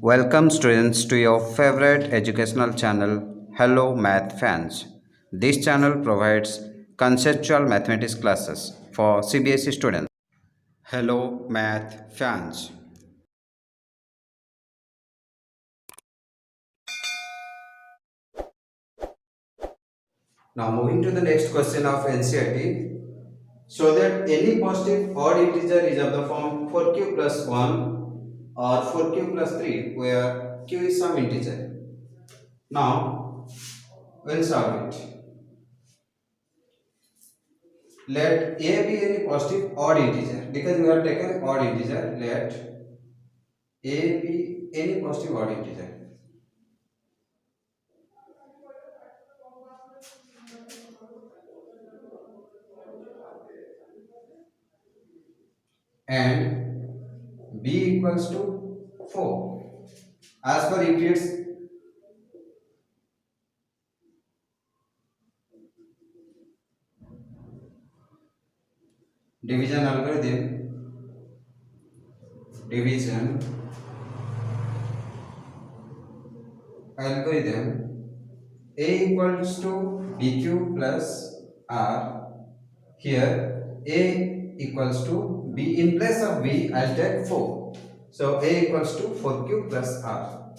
Welcome students to your favorite educational channel, Hello Math Fans. This channel provides conceptual mathematics classes for CBSE students. Hello Math Fans. Now moving to the next question of NCERT. So that any positive odd integer is of the form 4q plus 1 or 4q plus 3 where q is some integer. Now we'll solve it. Let a be any positive odd integer because we have taken odd integer. Let a be any positive odd integer and b equals to 4. As per Euclid's division algorithm, a equals to bq plus r. Here a equals to b. In place of b I'll take 4, so a equals to 4q plus r.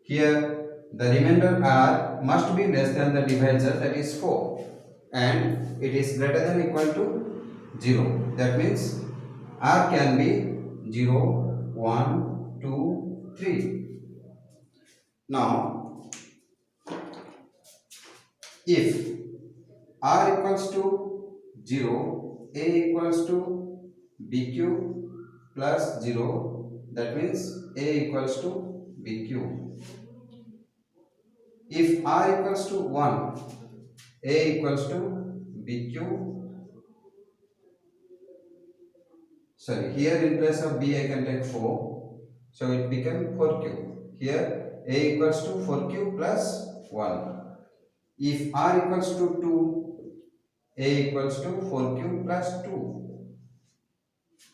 Here the remainder r must be less than the divisor, that is 4, and it is greater than or equal to 0. That means r can be 0, 1, 2, 3. Now if r equals to 0, a equals to bq plus 0, that means a equals to bq. If r equals to 1, a equals to bq. Sorry, here in place of b I can take 4, so it became 4q. Here a equals to 4q plus 1. If r equals to 2, a equals to 4q plus 2.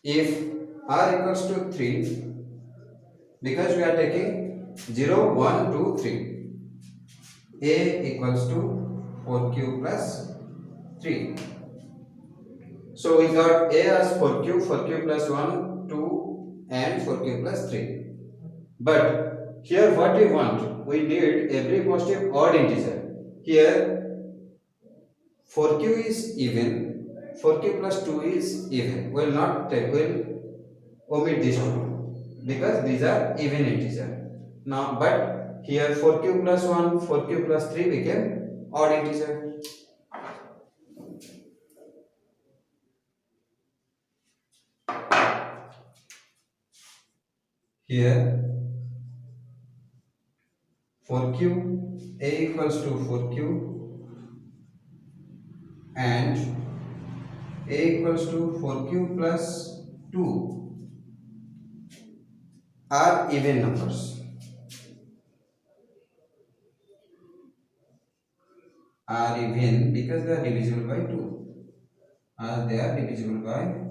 If r equals to 3, because we are taking 0, 1, 2, 3, a equals to 4q plus 3. So we got a as 4q, 4q plus 1, 2 and 4q plus 3. But here what we want, we need every positive odd integer. Here 4q is even, 4q plus 2 is even. We will not take, we will omit these two because these are even integer. Now but here 4q plus 1, 4q plus 3 became odd integer. Here 4q, a equals to 4q and a equals to 4q plus 2 are even numbers. Are even because they are divisible by 2. As they are divisible by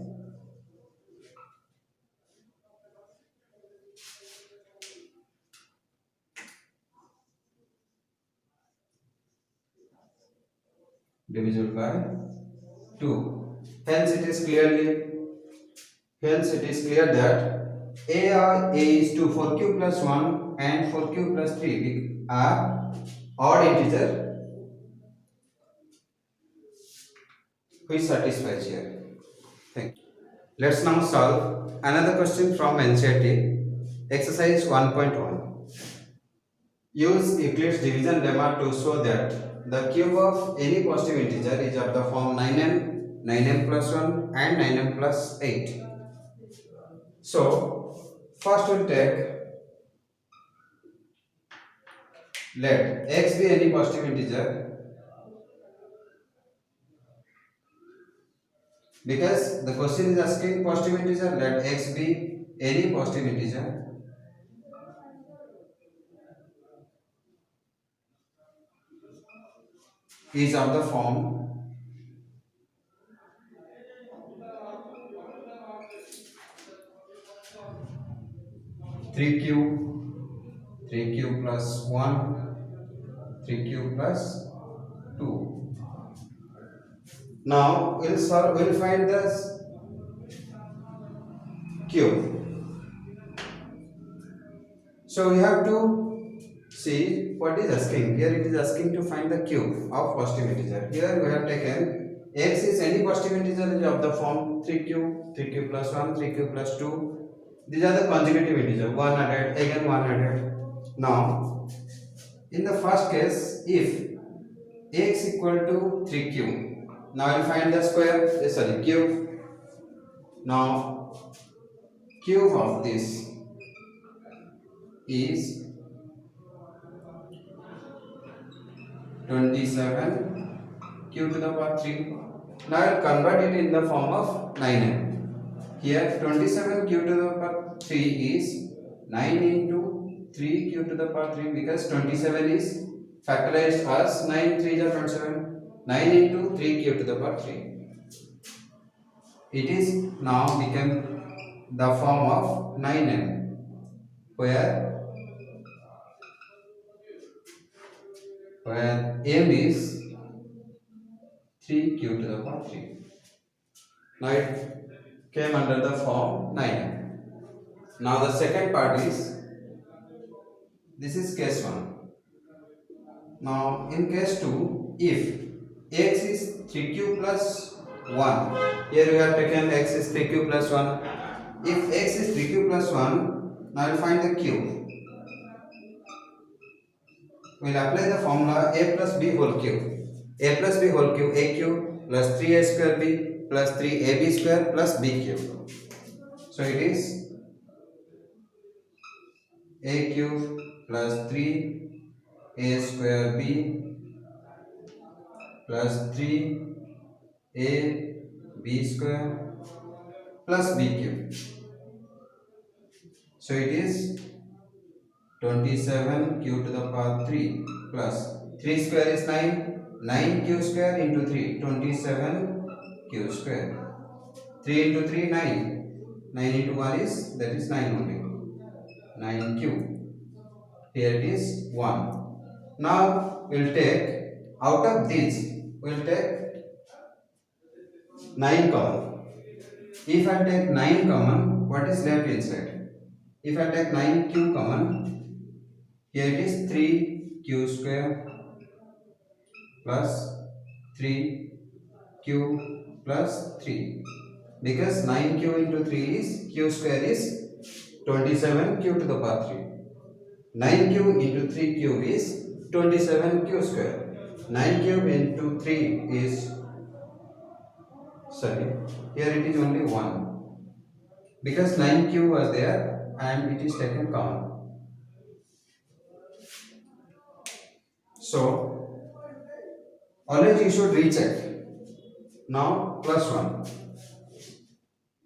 divisible by 2. Hence it is clear that a is to 4q plus 1 and 4q plus 3 are odd integer which satisfies here. Thank you. Let's now solve another question from NCERT, exercise 1.1. Use Euclid's division lemma to show that the cube of any positive integer is of the form 9m, 9m plus 1 and 9m plus 8. So first we'll take, let x be any positive integer, because the question is asking positive integer. Let x be any positive integer is of the form 3q plus 1, 3q plus 2. Now we'll find the cube. So we have to see what is asking. Here it is asking to find the cube of positive integer. Here we have taken x is any positive integer of the form 3q, 3q plus 1, 3q plus 2. These are the consecutive integer. 1 added, again 1 added. Now, in the first case, if x equal to 3q, now I will find the square, sorry, cube. Now, cube of this is 27 q to the power 3. Now I will convert it in the form of 9m. Here 27 q to the power 3 is 9 into 3 q to the power 3, because 27 is factorized as 9 3 is 27. 9 into 3 q to the power 3. It is now become the form of 9m, where m is 3 q to the power 3. Now it came under the form 9m. Now the second part is, this is case 1. Now in case 2, if x is 3q plus 1, here we have taken x is 3q plus 1. If x is 3q plus 1, now we will find the cube. We will apply the formula a plus b whole cube. A plus b whole cube, a cube plus 3a square b plus 3ab square plus b cube. So it is a cube plus 3a square b plus 3a b square plus b cube. So it is 27 q to the power 3 plus 3 square is 9, 9 q square into 3, 27 q square. 3 into 3, 9, 9 into 1 is, that is 9 only, 9 q. Here it is 1. Now we will take, out of these, we will take 9 common. If I take 9 common, what is left inside? If I take 9q common, here it is 3q square plus 3q plus 3. Because 9q into 3 is, q square is 27q to the power 3. 9q into 3 cube is 27q square. 9 cube into 3 is, sorry, here it is only 1. Because 9q was there and it is taken common. So, always you should recheck. Now, plus 1.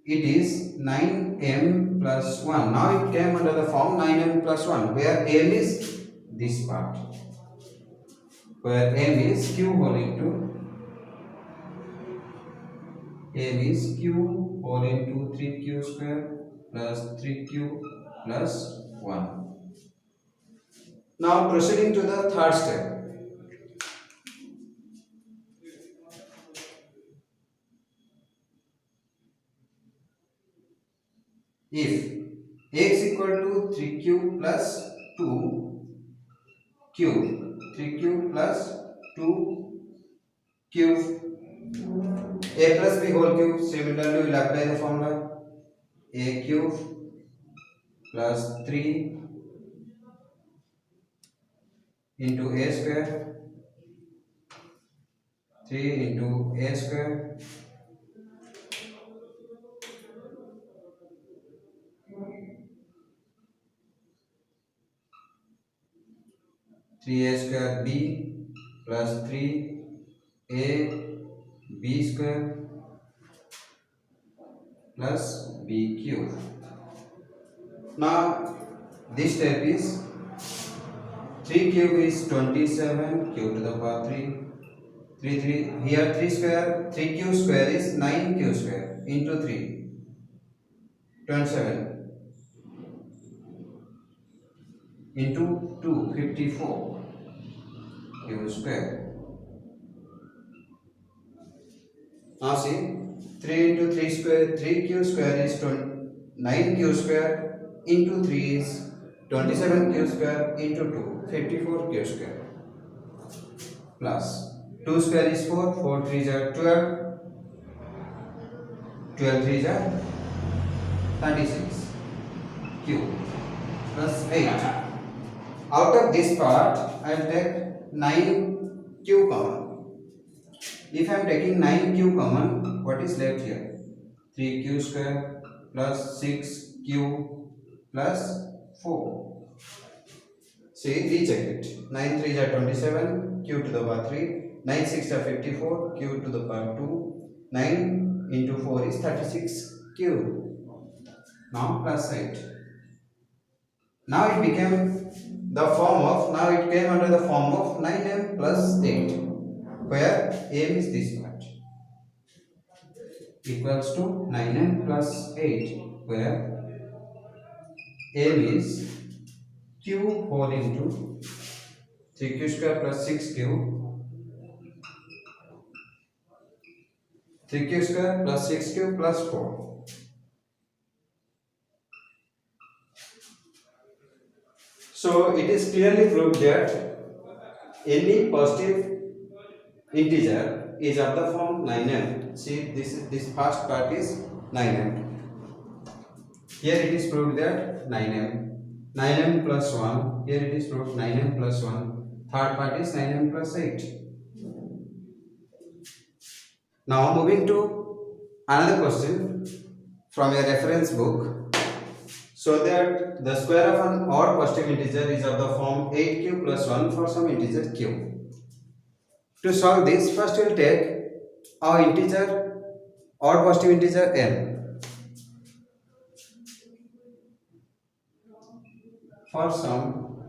It is 9m plus 1. Now it came under the form 9m plus 1, where m is this part. Where m is q whole into, m is q whole into 3q square plus 3q plus 1. Now proceeding to the third step. If x equal to 3q plus 2 cube, 3q plus 2 cube, a plus b whole cube, similarly we will apply the formula a cube plus 3 into a square, 3 into a square (3a square b plus 3a b square plus b cube. Now this step is 3 cube is 27 q to the power 3. 3 here 3 square, 3q square is 9q square into 3, 27. into 2 54 q square. Now see 3 into 3 square 3q square is 9q square into 3 is 27q square into 2 54q square plus 2 square is 4 4 3s are 12 12 3s are 36 q plus 8. Out of this part I will take 9q common. If I am taking 9q common, what is left here? 3q square plus 6q plus 4. See, recheck it. 9 3s are 27, q to the power 3. 9 6 are 54, q to the power 2. 9 into 4 is 36q. Now plus 8. Now it became the form of, now it came under the form of 9m plus 8, where m is this part, equals to 9m plus 8, where m is q whole into 3q square plus 6q, 3q square plus 6q plus 4. So it is clearly proved that any positive integer is of the form 9m. See, this first part is 9m. Here it is proved that 9m. 9m plus 1. Here it is proved 9m plus 1. Third part is 9m plus 8. Now moving to another question from your reference book. So that the square of an odd positive integer is of the form 8q plus 1 for some integer q. To solve this, first we will take our integer, odd positive integer n. For some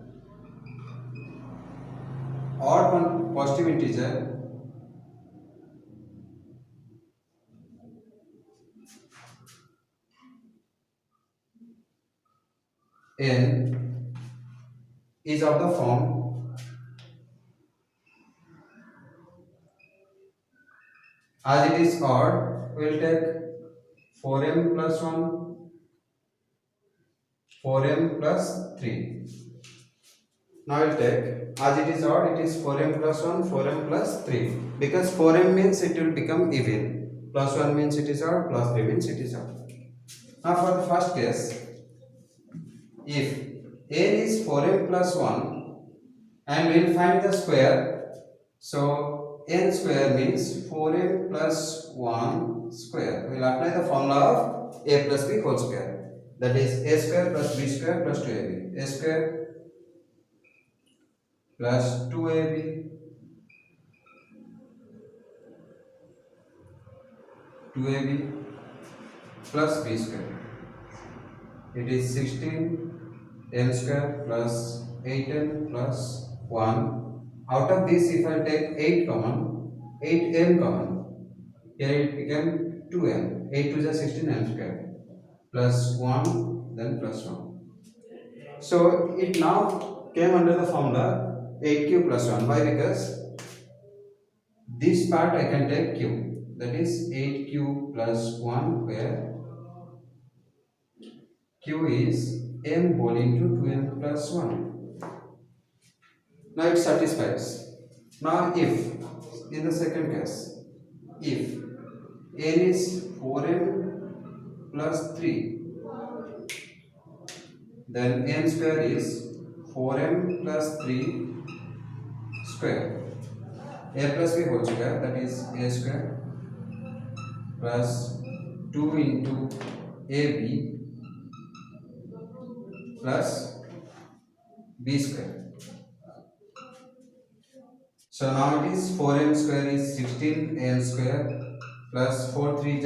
odd positive integer n is of the form as it is odd, we will take 4m plus 1, 4m plus 3. Now we will take, as it is odd, it is 4m plus 1, 4m plus 3. Because 4m means it will become even, plus 1 means it is odd, plus 3 means it is odd. Now for the first case, if n is 4m plus 1 and we will find the square, so n square means 4m plus 1 square. We will apply the formula of a plus b whole square, that is a square plus b square plus 2ab. A square plus 2ab, 2ab plus b square. It is 16m square plus 8m plus 1. Out of this, if I take 8 common, 8m common, here it became 2m. 8 to the 16m square plus 1, then plus 1. So it now came under the formula 8q plus 1. Why? Because this part I can take q, that is 8q plus 1, where q is m whole into 2m plus 1. Now it satisfies. Now if, in the second case, if n is 4m plus 3, then n square is 4m plus 3 square. A plus b whole square, that is a square plus 2 into ab plus b square. So now it is 4m square is 16m square plus 4 3 is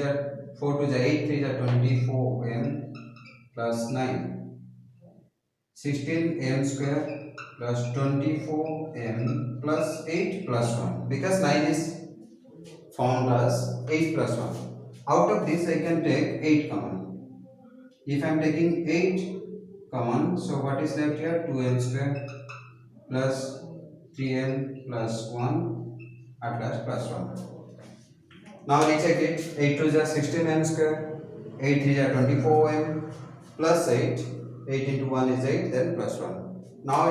4 2 is 8 3 is 24m plus 9. 16m square plus 24m plus 8 plus 1, because 9 is found as 8 plus 1. Out of this I can take 8 common. If I am taking 8 common. So what is left here? 2n square plus 3n plus 1 at last plus 1. Now recheck it. 8 2 is 16n square, 8 3 is 24n plus 8. 8 into 1 is 8, then plus 1. Now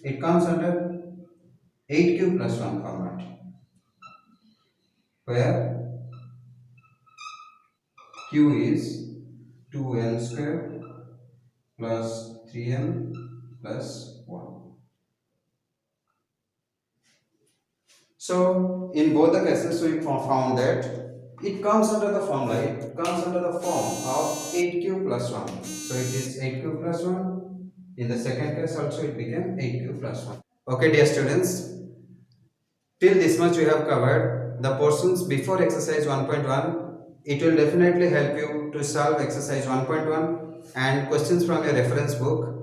it comes under 8 cube plus 1 format, where q is 2n square plus 3n plus 1. So in both the cases we found that it comes under the formula, it comes under the form of 8 cube plus 1. So it is 8 cube plus 1. In the second case also it became 8 cube plus 1. Okay dear students, till this much we have covered the portions before exercise 1.1. It will definitely help you to solve exercise 1.1 and questions from your reference book.